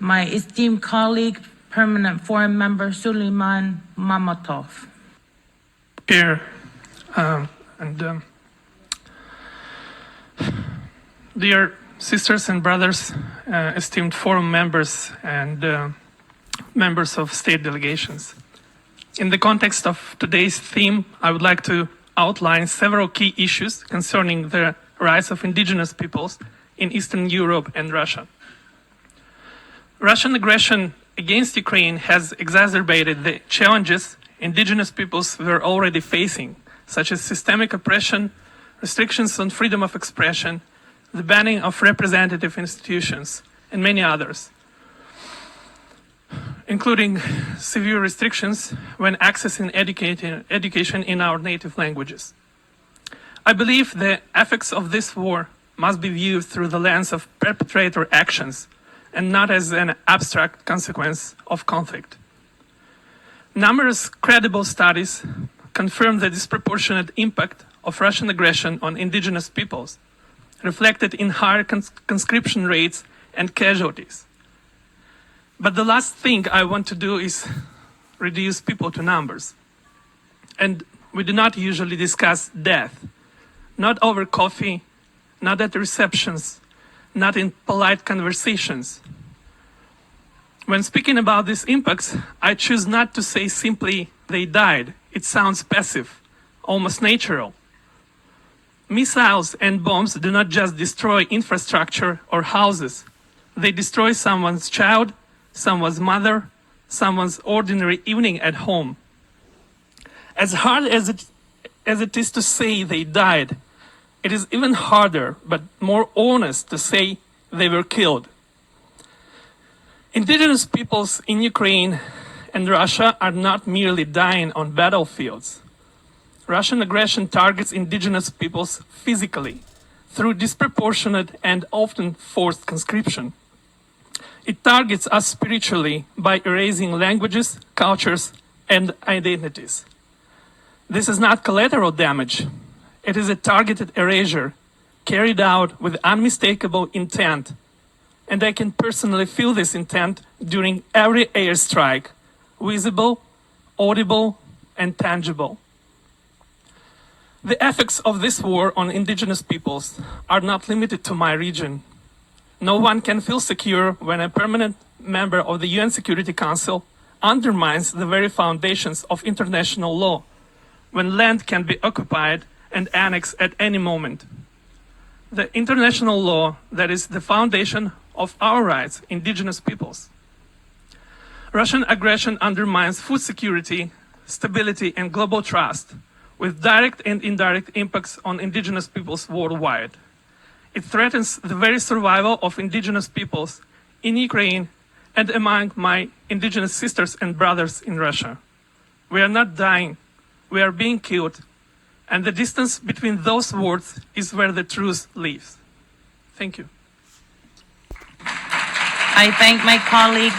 my esteemed colleague, permanent foreign member Suleman Mamutov. Here, dear sisters and brothers, esteemed forum members and members of state delegations. In the context of today's theme, I would like to outline several key issues concerning the rights of indigenous peoples in Eastern Europe and Russia. Russian aggression against Ukraine has exacerbated the challenges indigenous peoples were already facing, such as systemic oppression, restrictions on freedom of expression, the banning of representative institutions, and many others, including severe restrictions when accessing education in our native languages. I believe the effects of this war must be viewed through the lens of perpetrator actions and not as an abstract consequence of conflict. Numerous credible studies confirm the disproportionate impact of Russian aggression on indigenous peoples, reflected in higher conscription rates and casualties. But the last thing I want to do is reduce people to numbers. And we do not usually discuss death, not over coffee, not at receptions, not in polite conversations. When speaking about these impacts, I choose not to say simply they died. It sounds passive, almost natural. Missiles and bombs do not just destroy infrastructure or houses. They destroy someone's child, someone's mother, someone's ordinary evening at home. As hard as it is to say they died, it is even harder, but more honest, to say they were killed. Indigenous peoples in Ukraine and Russia are not merely dying on battlefields. Russian aggression targets indigenous peoples physically through disproportionate and often forced conscription. It targets us spiritually by erasing languages, cultures, and identities. This is not collateral damage. It is a targeted erasure carried out with unmistakable intent. And I can personally feel this intent during every airstrike, visible, audible, and tangible. The effects of this war on indigenous peoples are not limited to my region. No one can feel secure when a permanent member of the UN Security Council undermines the very foundations of international law, when land can be occupied and annexed at any moment. The international law that is the foundation of our rights, indigenous peoples. Russian aggression undermines food security, stability, and global trust, with direct and indirect impacts on indigenous peoples worldwide. It threatens the very survival of indigenous peoples in Ukraine and among my indigenous sisters and brothers in Russia. We are not dying, we are being killed, and the distance between those words is where the truth lives. Thank you. I thank my colleague.